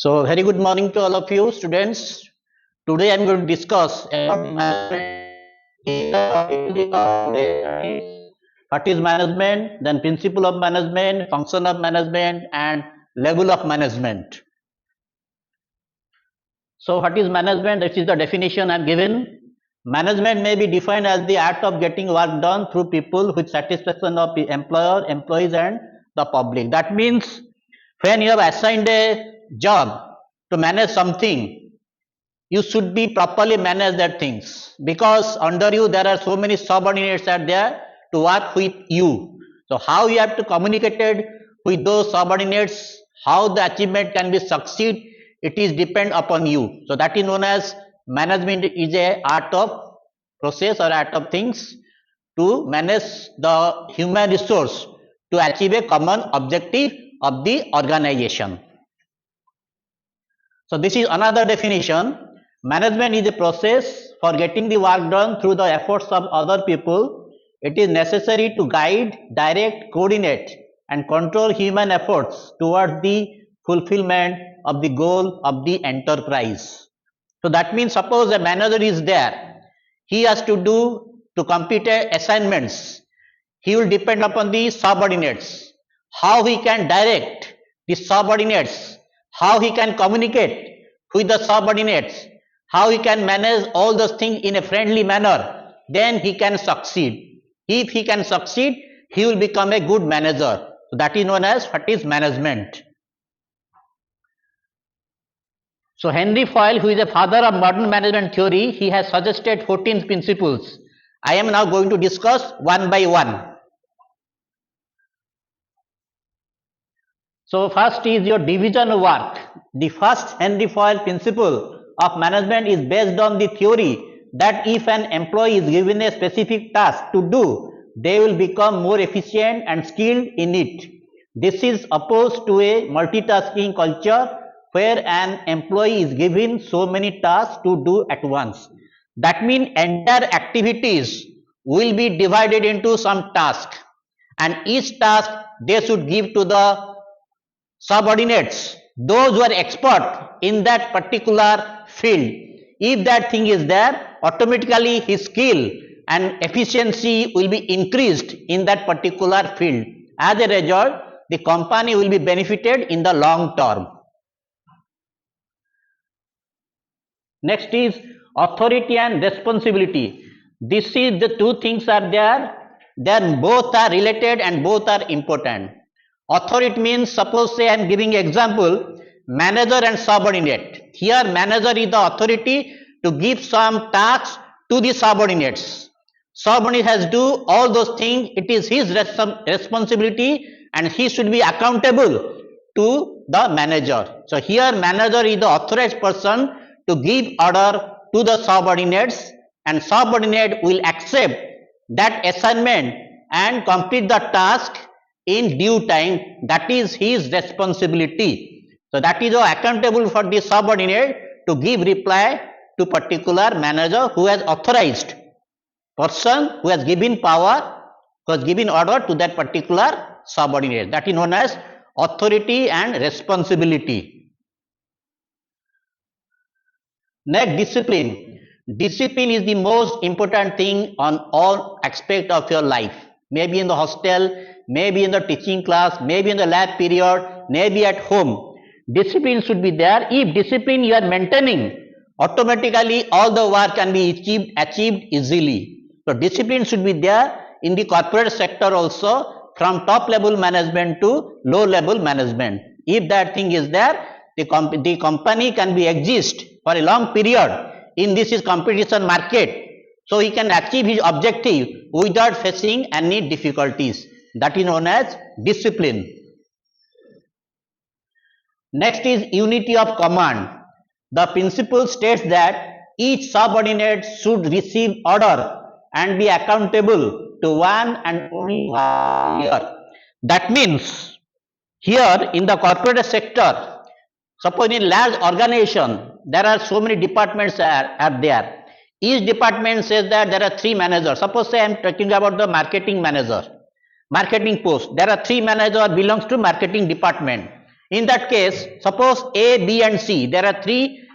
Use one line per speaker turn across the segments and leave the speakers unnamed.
So, very good morning to all of you students. Today I am going to discuss about what is management, then principle of management, function of management, and level of management. So, what is management? This is the definition I am given. Management may be defined as the art of getting work done through people with satisfaction of the employer, employees, and the public. That means when you have assigned a job to manage something, you should be properly manage that things, because under you there are so many subordinates are there to work with you. So how you have to communicate with those subordinates, how the achievement can be succeed, it is depend upon you. So that is known as management is a art of process or art of things to manage the human resource to achieve a common objective of the organization. So this is another definition. Management is a process for getting the work done through the efforts of other people. It is necessary to guide, direct, coordinate and control human efforts towards the fulfillment of the goal of the enterprise. So that means suppose a manager is there, he has to complete assignments. He will depend upon the subordinates, how he can direct the subordinates, how he can communicate with the subordinates, how he can manage all those things in a friendly manner, then he can succeed. If he can succeed, he will become a good manager. So that is known as what is management. So Henry Fayol, who is a father of modern management theory, he has suggested 14 principles. I am now going to discuss one by one. So first is your division work. The first Henry Fayol principle of management is based on the theory that if an employee is given a specific task to do, they will become more efficient and skilled in it. This is opposed to a multitasking culture where an employee is given so many tasks to do at once. That means entire activities will be divided into some task, and each task they should give to the subordinates, those who are expert in that particular field. If that thing is there, automatically his skill and efficiency will be increased in that particular field. As a result, the company will be benefited in the long term. Next is authority and responsibility. This is the two things are there. Then both are related and both are important. Authority means, suppose say I am giving example, manager and subordinate. Here manager is the authority to give some tasks to the subordinates. Subordinate has to do all those things. It is his responsibility and he should be accountable to the manager. So here manager is the authorized person to give order to the subordinates, and subordinate will accept that assignment and complete the task in due time. That is his responsibility. So that is accountable for the subordinate to give reply to particular manager who has authorized person, who has given power, who has given order to that particular subordinate. That is known as authority and responsibility. Next, discipline. Discipline is the most important thing on all aspects of your life. Maybe in the hostel, maybe in the teaching class, maybe in the lab period, maybe at home. Discipline should be there. If discipline you are maintaining, automatically all the work can be achieved easily. So discipline should be there in the corporate sector also, from top level management to low level management. If that thing is there, the company can be exist for a long period in this is competition market. So he can achieve his objective without facing any difficulties. That is known as discipline. Next is unity of command. The principle states that each subordinate should receive order and be accountable to one and only one leader. That means here in the corporate sector, suppose in large organization, there are so many departments are there. Each department says that there are 3 managers. Suppose say I am talking about the marketing manager, marketing post. There are 3 managers belongs to marketing department. In that case, suppose A, B and C, there are three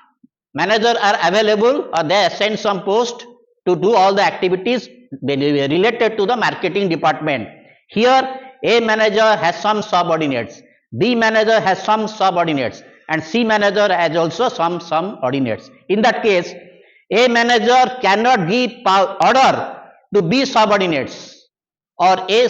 managers are available, or they assign some post to do all the activities related to the marketing department. Here A manager has some subordinates, B manager has some subordinates, and C manager has also some subordinates. In that case, A manager cannot give order to B subordinates, or A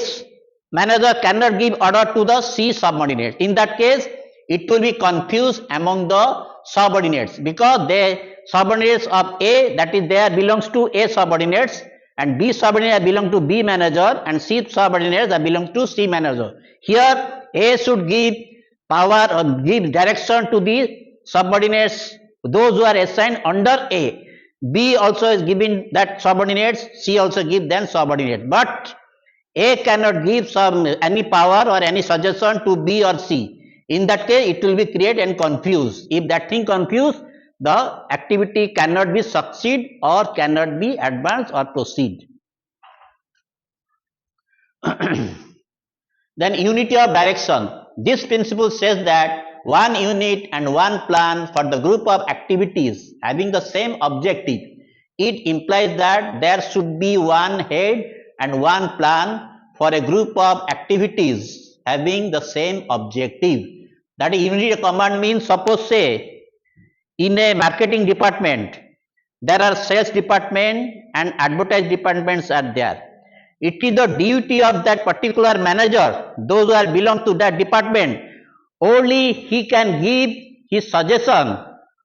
manager cannot give order to the C subordinates. In that case, it will be confused among the subordinates, because the subordinates of A, that is there, belongs to A subordinates, and B subordinates belong to B manager, and C subordinates that belong to C manager. Here A should give power or give direction to the subordinates, those who are assigned under A. B also is giving that subordinates, C also give them subordinates, but A cannot give any power or any suggestion to B or C. In that case, it will be create and confuse. If that thing confuse, the activity cannot be succeed or cannot be advance or proceed. Then unity of direction. This principle says that one unit and one plan for the group of activities having the same objective. It implies that there should be one head and one plan for a group of activities having the same objective. That is, unity of command means, suppose say in a marketing department there are sales department and advertise departments are there. It is the duty of that particular manager, those who are belong to that department, only he can give his suggestion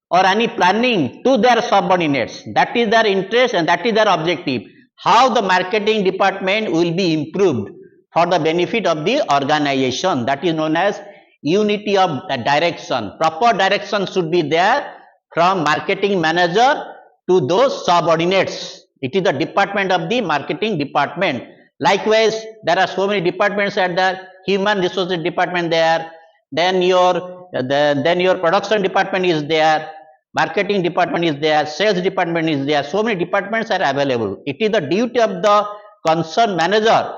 or any planning to their subordinates. That is their interest and that is their objective. How the marketing department will be improved for the benefit of the organization. That is known as unity of direction. Proper direction should be there from marketing manager to those subordinates. It is the department of the marketing department. Likewise, there are so many departments at the human resources department there. Then your production department is there. Marketing department is there, sales department is there, so many departments are available. It is the duty of the concerned manager.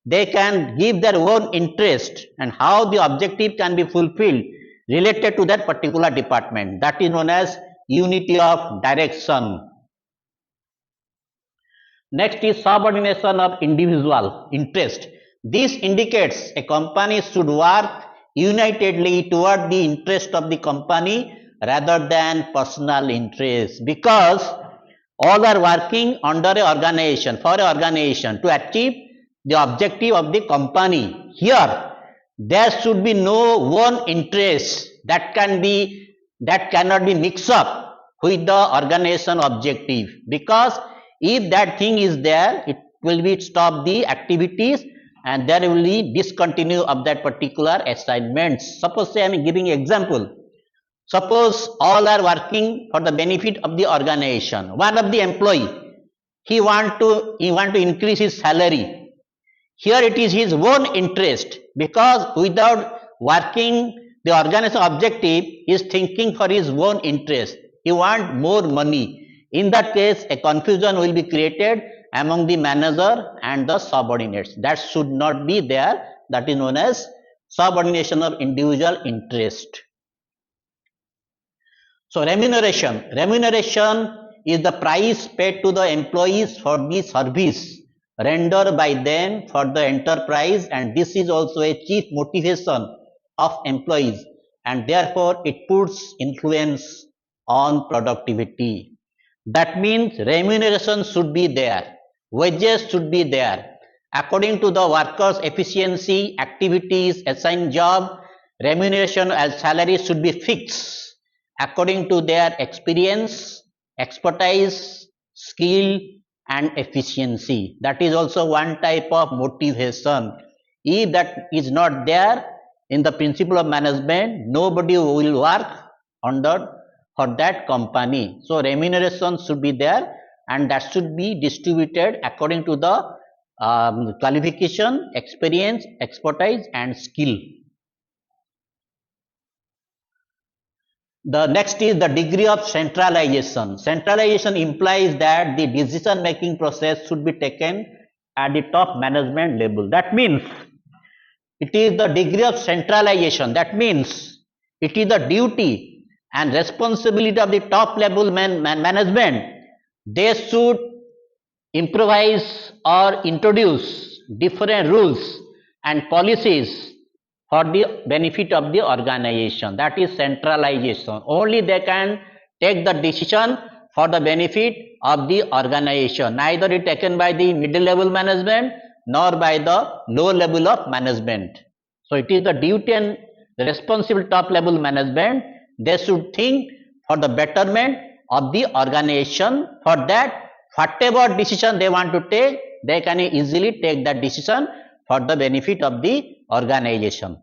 They can give their own interest and how the objective can be fulfilled related to that particular department. That is known as unity of direction. Next is subordination of individual interest. This indicates a company should work unitedly toward the interest of the company rather than personal interest, because all are working under an organization, for an organization to achieve the objective of the company. Here there should be no one interest that cannot be mixed up with the organization objective, because if that thing is there, it will be stop the activities and there will be discontinue of that particular assignments. Suppose say I am giving example. Suppose all are working for the benefit of the organization. One of the employee, he want to increase his salary. Here it is his own interest, because without working the organization objective, he is thinking for his own interest. He want more money. In that case, a confusion will be created among the manager and the subordinates. That should not be there. That is known as subordination of individual interest. So remuneration. Remuneration is the price paid to the employees for the service rendered by them for the enterprise, and this is also a chief motivation of employees, and therefore it puts influence on productivity. That means remuneration should be there, wages should be there. According to the workers' efficiency, activities, assigned job, remuneration as salary should be fixed according to their experience, expertise, skill and efficiency. That is also one type of motivation. If that is not there in the principle of management, nobody will work for that company. So remuneration should be there, and that should be distributed according to the qualification, experience, expertise and skill. The next is the degree of centralization. Centralization implies that the decision making process should be taken at the top management level. That means it is the degree of centralization. That means it is the duty and responsibility of the top level management. They should improvise or introduce different rules and policies for the benefit of the organization. That is centralization. Only they can take the decision for the benefit of the organization. Neither it taken by the middle level management nor by the low level of management. So it is the duty and the responsible top level management. They should think for the betterment of the organization. For that, whatever decision they want to take, they can easily take that decision for the benefit of the organization.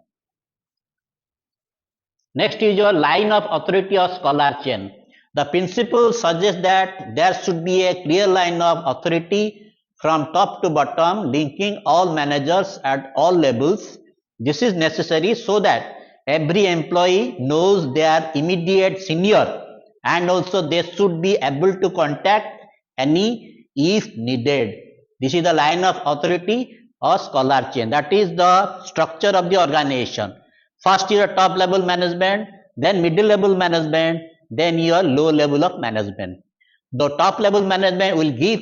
Next is your line of authority or scholar chain. The principle suggests that there should be a clear line of authority from top to bottom, linking all managers at all levels. This is necessary so that every employee knows their immediate senior, and also they should be able to contact any if needed. This is the line of authority or scholar chain. That is the structure of the organization. First your top level management, then middle level management, then your low level of management. The top level management will give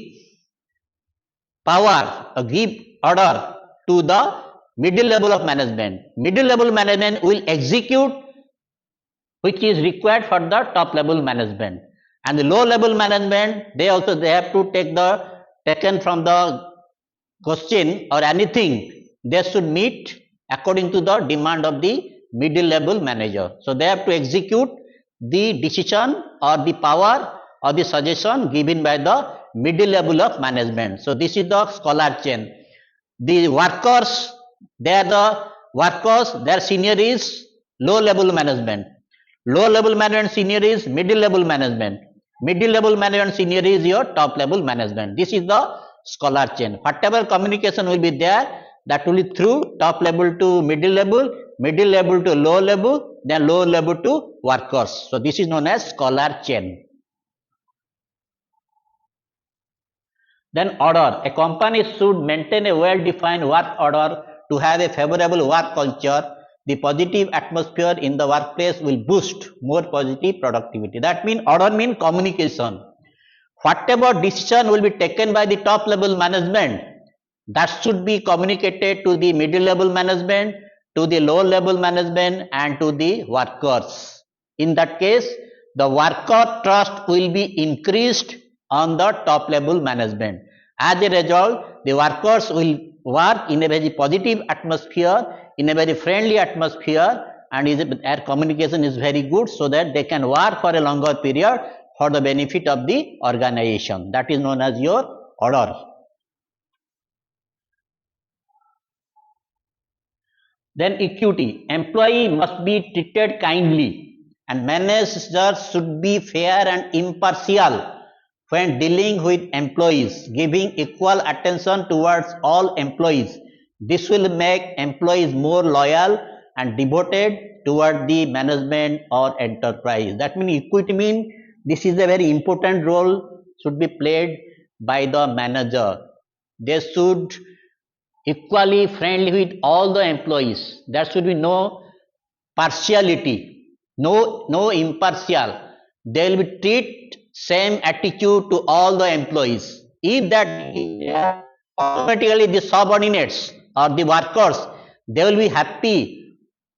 power or give order to the middle level of management. Middle level management will execute which is required for the top level management. And the low level management, they have to take the taken from the question or anything, they should meet according to the demand of the middle level manager. So they have to execute the decision or the power or the suggestion given by the middle level of management. So this is the scholar chain. The workers, they are the workers, their senior is low level management. Low level management senior is middle level management. Middle level management senior is your top level management. This is the scholar chain. Whatever communication will be there, that will be through top level to middle level to low level, then low level to workers. So this is known as scholar chain. Then order. A company should maintain a well-defined work order to have a favorable work culture. The positive atmosphere in the workplace will boost more positive productivity. That means order means communication. Whatever decision will be taken by the top level management, that should be communicated to the middle level management, to the low level management, and to the workers. In that case, the worker trust will be increased on the top level management. As a result, the workers will work in a very positive atmosphere, in a very friendly atmosphere, and their communication is very good, so that they can work for a longer period for the benefit of the organization. That is known as your order. Then equity. Employee must be treated kindly, and managers should be fair and impartial when dealing with employees, giving equal attention towards all employees. This will make employees more loyal and devoted toward the management or enterprise. That means equity means this is a very important role should be played by the manager. They should equally friendly with all the employees. There should be no partiality, no impartial. They will be treat same attitude to all the employees. If that automatically the subordinates or the workers, they will be happy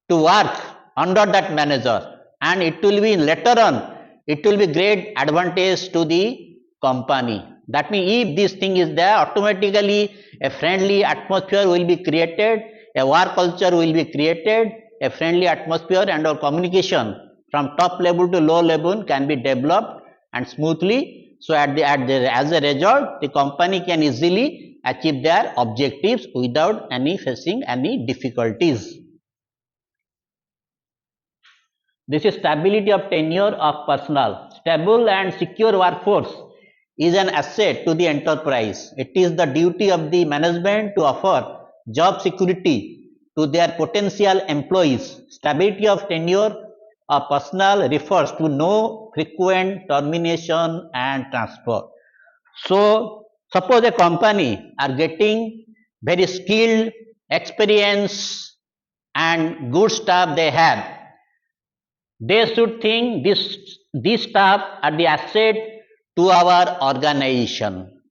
to work under that manager, and it will be later on, it will be great advantage to the company. That means if this thing is there, automatically a friendly atmosphere will be created, a work culture will be created, a friendly atmosphere, and our communication from top level to low level can be developed and smoothly. So as a result, the company can easily achieve their objectives without facing any difficulties. This is stability of tenure of personnel. Stable and secure workforce is an asset to the enterprise. It is the duty of the management to offer job security to their potential employees. Stability of tenure of personnel refers to no frequent termination and transfer. So suppose a company are getting very skilled, experienced and good staff they have. They should think these staff are the asset to our organization.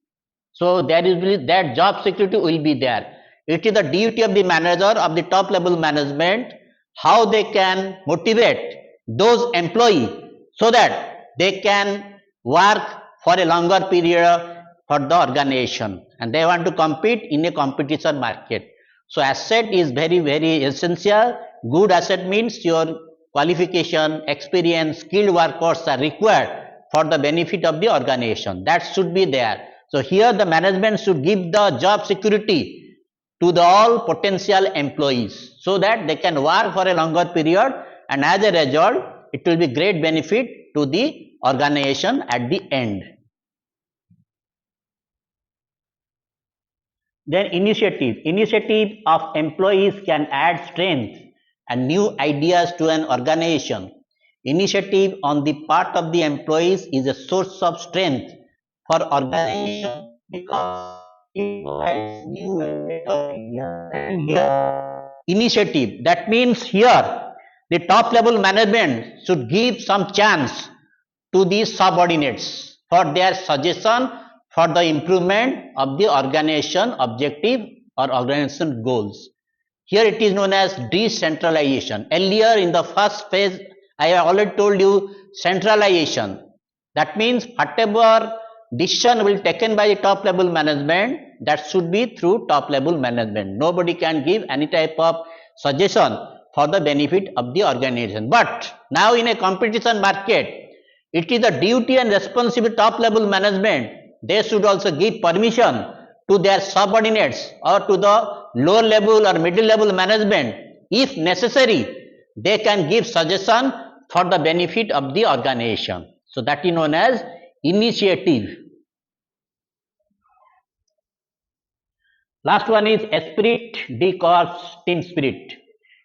So there is that job security will be there. It is the duty of the manager of the top level management how they can motivate those employees so that they can work for a longer period for the organization and they want to compete in a competition market. So asset is very essential. Good asset means your qualification, experience, skilled workers are required for the benefit of the organization. That should be there. So here the management should give the job security to the all potential employees so that they can work for a longer period and as a result it will be great benefit to the organization at the end. Then initiative of employees can add strength and new ideas to an organization. Initiative on the part of the employees is a source of strength for organization because it provides new and better ideas. Initiative, that means here the top level management should give some chance to the subordinates for their suggestion for the improvement of the organization objective or organization goals. Here it is known as decentralization. Earlier in the first phase, I have already told you centralization. That means whatever decision will be taken by the top level management, that should be through top level management. Nobody can give any type of suggestion for the benefit of the organization. But now in a competition market, it is the duty and responsibility top level management. They should also give permission to their subordinates or to the lower level or middle level management. If necessary, they can give suggestion for the benefit of the organization. So that is known as initiative. Last one is esprit de corps, team spirit.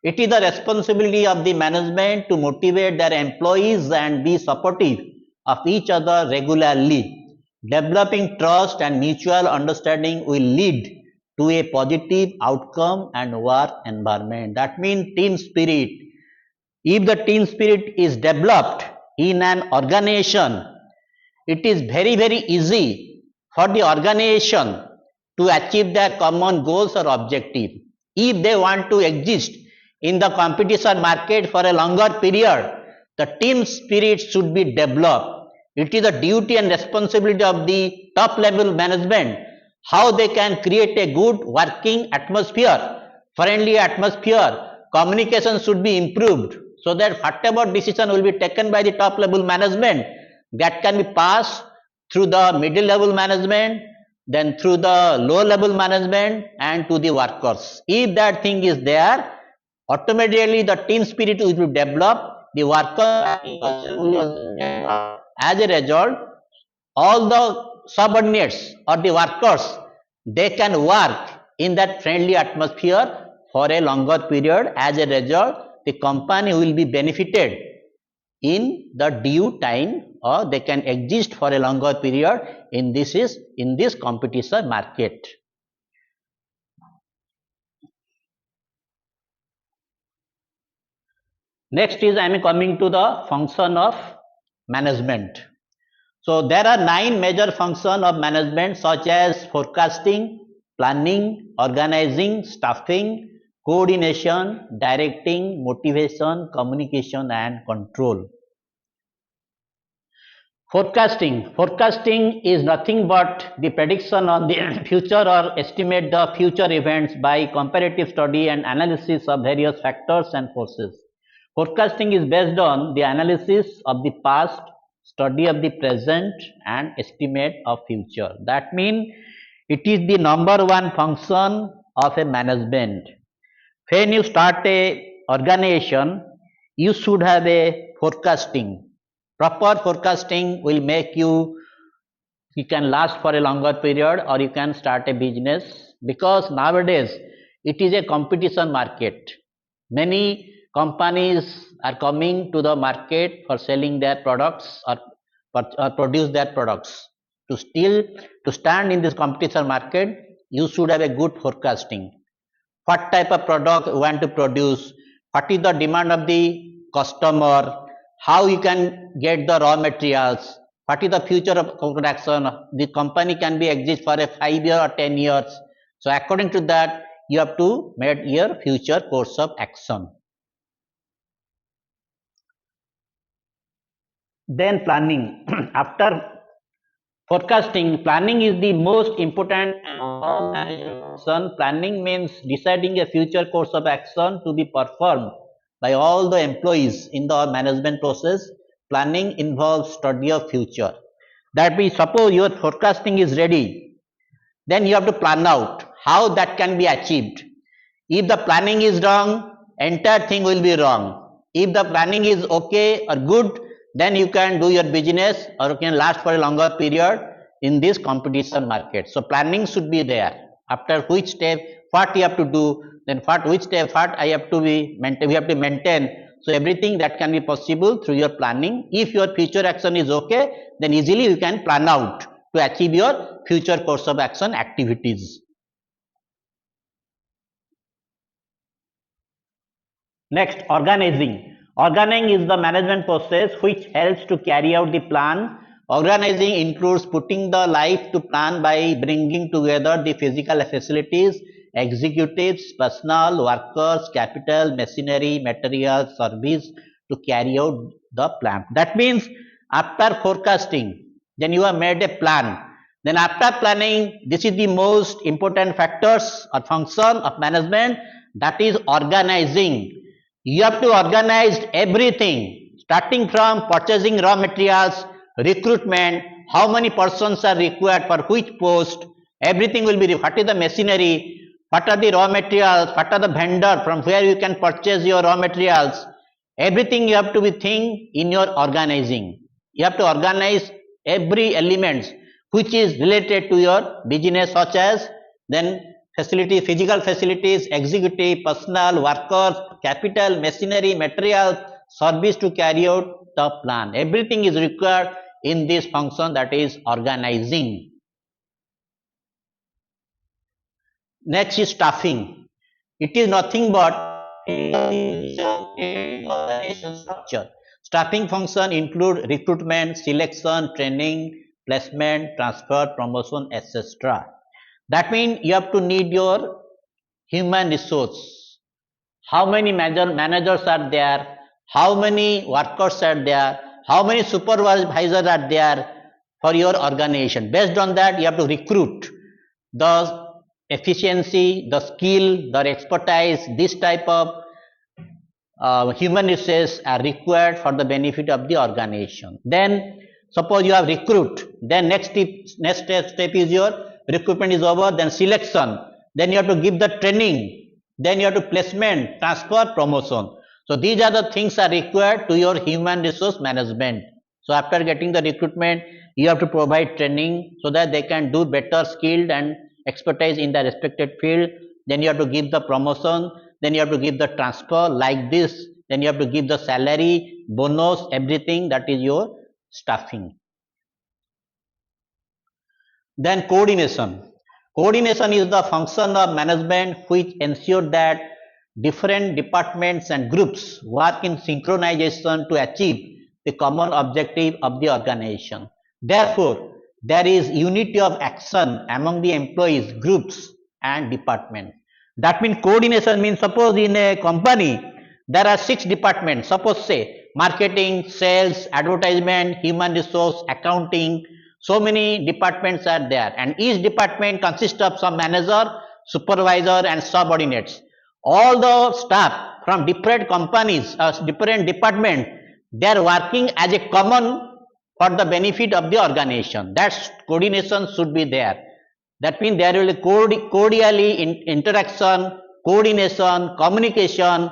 It is the responsibility of the management to motivate their employees and be supportive of each other regularly. Developing trust and mutual understanding will lead to a positive outcome and work environment. That means team spirit. If the team spirit is developed in an organization, it is very easy for the organization to achieve their common goals or objective. If they want to exist in the competition market for a longer period, the team spirit should be developed. It is the duty and responsibility of the top level management how they can create a good working atmosphere, friendly atmosphere. Communication should be improved so that whatever decision will be taken by the top level management, that can be passed through the middle level management, then through the lower level management and to the workers. If that thing is there, automatically the team spirit will be developed, the worker as a result, all the subordinates or the workers, they can work in that friendly atmosphere for a longer period. As a result, the company will be benefited in the due time or they can exist for a longer period in this competition market. Next is I am coming to the function of management. So there are 9 major functions of management such as forecasting, planning, organizing, staffing, coordination, directing, motivation, communication and control. Forecasting is nothing but the prediction on the future or estimate the future events by comparative study and analysis of various factors and forces. Forecasting is based on the analysis of the past, study of the present and estimate of future. That means it is the number one function of a management. When you start a organization, you should have a forecasting. Proper forecasting will make you can last for a longer period or you can start a business because nowadays it is a competition market. Many companies are coming to the market for selling their products or produce their products. To stand in this competition market, you should have a good forecasting. What type of product you want to produce, what is the demand of the customer, how you can get the raw materials, what is the future of production, the company can be exist for a 5 year or 10 years. So according to that, you have to make your future course of action. Then planning. After forecasting, planning is the most important action. Planning means deciding a future course of action to be performed by all the employees in the management process. Planning involves study of future. That means suppose your forecasting is ready, then you have to plan out how that can be achieved. If the planning is wrong, entire thing will be wrong. If the planning is okay or good, then you can do your business or you can last for a longer period in this competition market. So planning should be there. After which step, what you have to do, then which step, what I have to be maintain, we have to maintain. So everything that can be possible through your planning. If your future action is okay, then easily you can plan out to achieve your future course of action activities. Next, organizing. Organizing is the management process which helps to carry out the plan. Organizing includes putting the life to plan by bringing together the physical facilities, executives, personnel, workers, capital, machinery, materials, service to carry out the plan. That means after forecasting, then you have made a plan. Then after planning, this is the most important factors or function of management, that is organizing. You have to organize everything starting from purchasing raw materials, recruitment, how many persons are required for which post, everything will be, what is the machinery, what are the raw materials, what are the vendor from where you can purchase your raw materials, everything you have to be think in your organizing. You have to organize every element which is related to your business, such as then facility, physical facilities, executive, personnel, workers, capital, machinery, materials, service to carry out the plan. Everything is required in this function, that is organizing. Next is staffing. It is nothing but structure. Staffing function include recruitment, selection, training, placement, transfer, promotion, etc. That means you have to need your human resource. How many managers are there? How many workers are there? How many supervisors are there for your organization? Based on that, you have to recruit the efficiency, the skill, the expertise, this type of human resources are required for the benefit of the organization. Then suppose you have recruit, then next step is your recruitment is over, then selection, then you have to give the training, then you have to placement, transfer, promotion. So these are the things are required to your human resource management. So after getting the recruitment, you have to provide training so that they can do better skilled and expertise in the respected field. Then you have to give the promotion, then you have to give the transfer like this, then you have to give the salary, bonus, everything, that is your staffing. Then coordination. Coordination is the function of management which ensures that different departments and groups work in synchronization to achieve the common objective of the organization. Therefore, there is unity of action among the employees, groups and departments. That means coordination means, suppose in a company there are 6 departments, suppose say marketing, sales, advertisement, human resource, accounting. So many departments are there, and each department consists of some manager, supervisor and subordinates. All the staff from different companies, different departments, they are working as a common for the benefit of the organization. That coordination should be there. That means there will be cordially interaction, coordination, communication,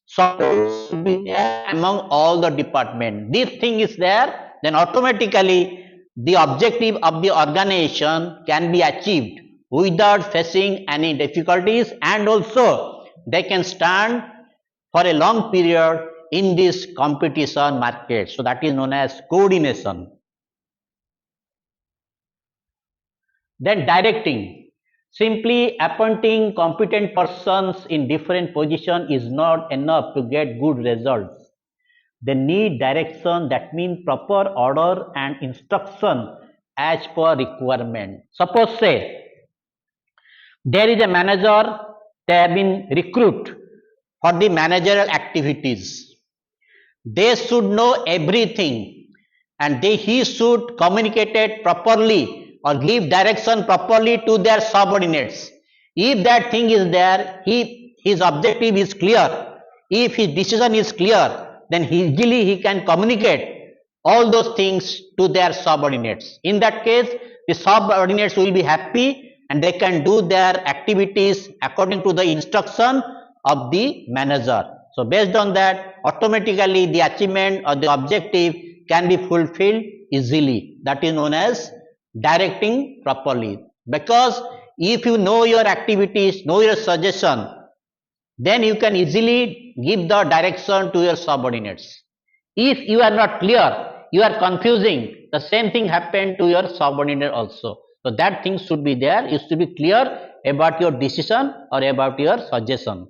support should be there among all the departments. This thing is there, then automatically the objective of the organization can be achieved without facing any difficulties, and also they can stand for a long period in this competition market. So that is known as coordination. Then directing. Simply appointing competent persons in different positions is not enough to get good results. They need direction, that means proper order and instruction as per requirement. Suppose say there is a manager, they have been recruited for the managerial activities. They should know everything and he should communicate it properly or give direction properly to their subordinates. If that thing is there, his objective is clear, if his decision is clear, then easily he can communicate all those things to their subordinates. In that case, the subordinates will be happy and they can do their activities according to the instruction of the manager. So based on that, automatically the achievement or the objective can be fulfilled easily. That is known as directing properly. Because if you know your activities, know your suggestion, then you can easily give the direction to your subordinates. If you are not clear, you are confusing, the same thing happened to your subordinate also. So that thing should be there, you should be clear about your decision or about your suggestion.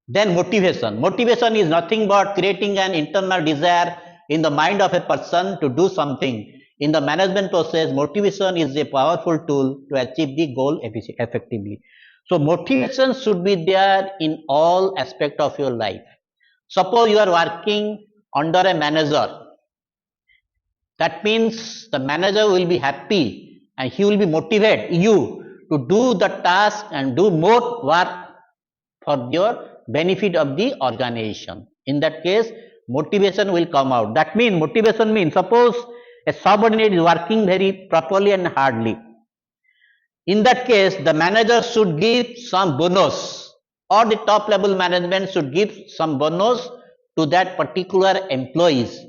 Then motivation. Motivation is nothing but creating an internal desire in the mind of a person to do something. In the management process, motivation is a powerful tool to achieve the goal effectively. So motivation should be there in all aspects of your life. Suppose you are working under a manager. That means the manager will be happy and he will be motivate you to do the task and do more work for your benefit of the organization. In that case, motivation will come out. That means motivation means, suppose a subordinate is working very properly and hardly. In that case, the manager should give some bonus or the top level management should give some bonus to that particular employees.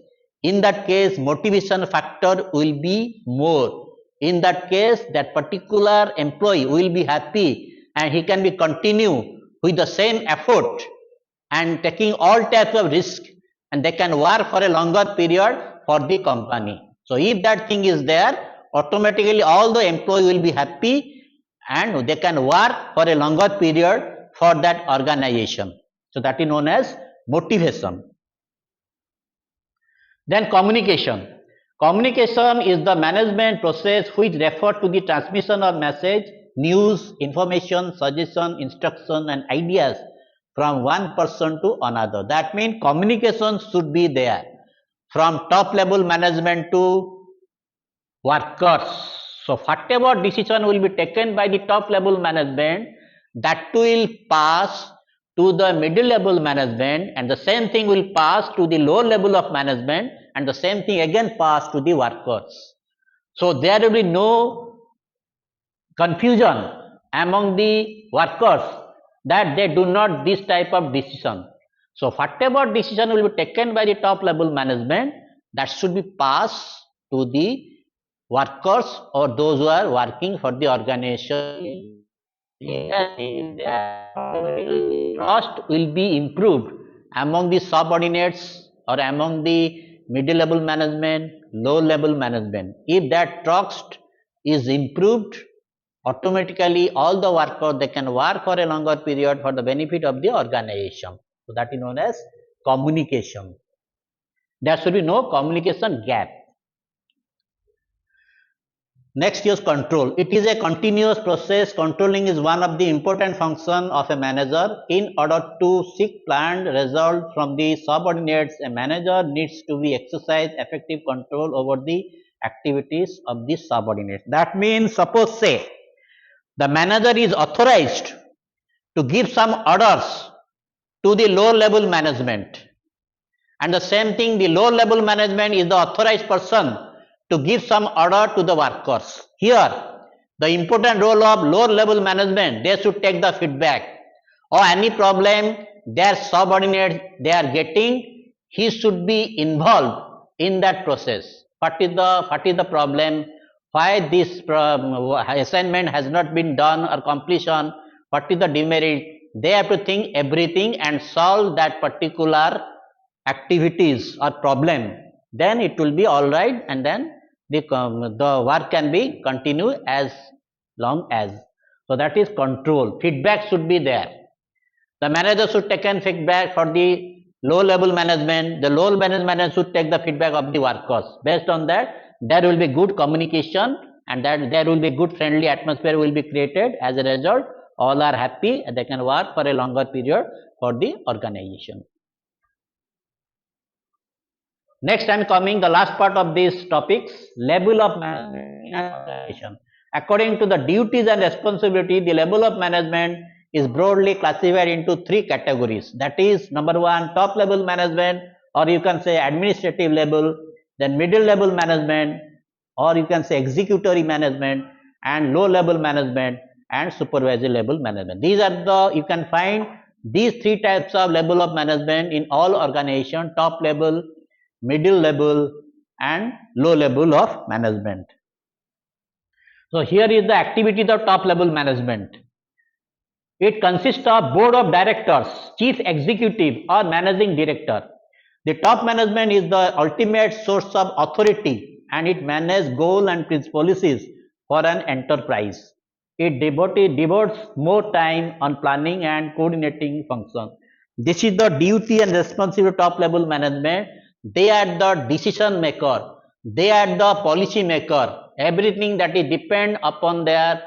In that case, motivation factor will be more. In that case, that particular employee will be happy and he can be continue with the same effort and taking all types of risk, and they can work for a longer period for the company. So if that thing is there, automatically all the employee will be happy and they can work for a longer period for that organization. So that is known as motivation. Then communication. Communication is the management process which refers to the transmission of message, news, information, suggestion, instruction and ideas from one person to another. That means communication should be there from top level management to workers. So whatever decision will be taken by the top level management, that will pass to the middle level management, and the same thing will pass to the lower level of management, and the same thing again pass to the workers. So there will be no confusion among the workers that they do not this type of decision. So whatever decision will be taken by the top level management, that should be passed to the workers or those who are working for the organization. Trust will be improved among the subordinates or among the middle level management, low level management. If that trust is improved, automatically all the workers, they can work for a longer period for the benefit of the organization. So that is known as communication. There should be no communication gap. Next is control. It is a continuous process. Controlling is one of the important functions of a manager. In order to seek planned results from the subordinates, a manager needs to be exercise effective control over the activities of the subordinates. That means, suppose say, the manager is authorized to give some orders to the lower level management, and the same thing, the lower level management is the authorized person to give some order to the workers. Here, the important role of lower level management, they should take the feedback or any problem their subordinates they are getting, he should be involved in that process. What is the problem? Why this assignment has not been done or completion? What is the demerit? They have to think everything and solve that particular activities or problem. Then it will be all right, and then the work can be continued as long as. So that is control. Feedback should be there. The manager should take in feedback for the low level management. The low level management should take the feedback of the workers. Based on that, there will be good communication and that there will be good friendly atmosphere will be created. As a result, all are happy and they can work for a longer period for the organization. Next, I am coming the last part of these topics, level of management in an organization. According to the duties and responsibility, the level of management is broadly classified into three categories. That is, number one, top level management, or you can say administrative level, then middle level management, or you can say executory management, and low level management and supervisory level management. These are the, you can find these three types of level of management in all organization: top level, middle level and low level of management. So here is the activity of top level management. It consists of board of directors, chief executive or managing director. The top management is the ultimate source of authority and it manages goal and policies for an enterprise. It devotes more time on planning and coordinating functions. This is the duty and responsibility of top level management. They are the decision maker. They are the policy maker. Everything that is depend upon their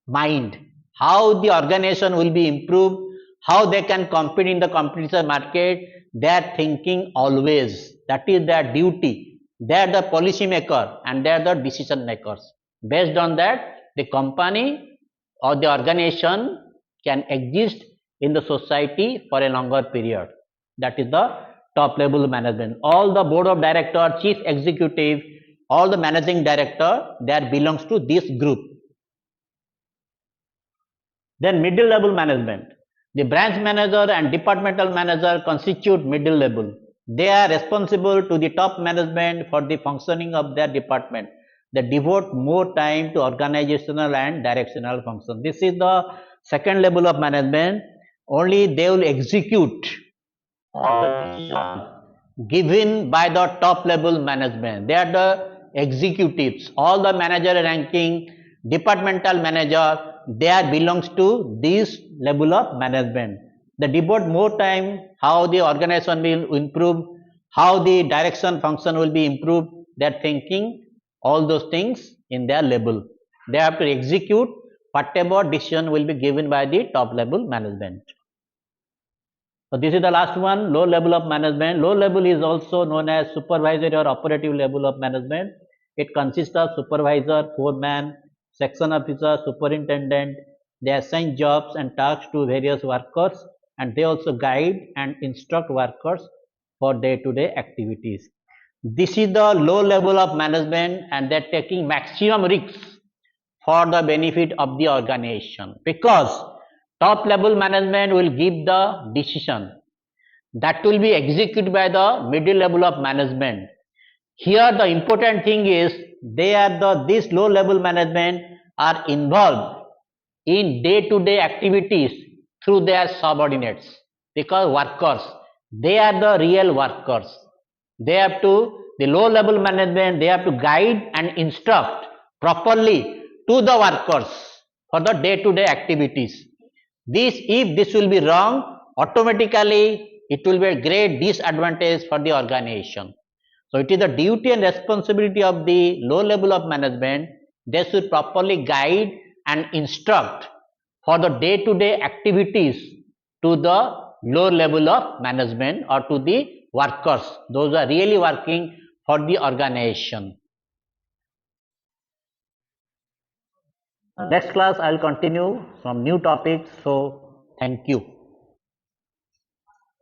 mind, how the organization will be improved, how they can compete in the competition market, they are thinking always. That is their duty. They are the policy maker and they are the decision makers. Based on that, the company or the organization can exist in the society for a longer period. That is the top level management. All the board of director, chief executive, all the managing director, that belongs to this group. Then middle level management. The branch manager and departmental manager constitute middle level. They are responsible to the top management for the functioning of their department. They devote more time to organizational and directional function. This is the second level of management. Only they will execute all the decisions given by the top level management. They are the executives. All the manager ranking, departmental manager, they are belongs to this level of management. They devote more time how the organization will improve, how the direction function will be improved. They are thinking all those things in their level. They have to execute whatever decision will be given by the top level management. So this is the last one, low level of management. Low level is also known as supervisory or operative level of management. It consists of supervisor, foreman, section officer, superintendent. They assign jobs and tasks to various workers and they also guide and instruct workers for day-to-day activities. This is the low level of management and they are taking maximum risks for the benefit of the organization, because top level management will give the decision that will be executed by the middle level of management. Here the important thing is this low level management are involved in day-to-day activities through their subordinates, because workers, they are the real workers. They have to, the low level management, they have to guide and instruct properly to the workers for the day-to-day activities. If this will be wrong, automatically it will be a great disadvantage for the organization. So it is the duty and responsibility of the low level of management. They should properly guide and instruct for the day-to-day activities to the low level of management or to the workers. Those are really working for the organization. Next class I will continue from new topics. So thank you.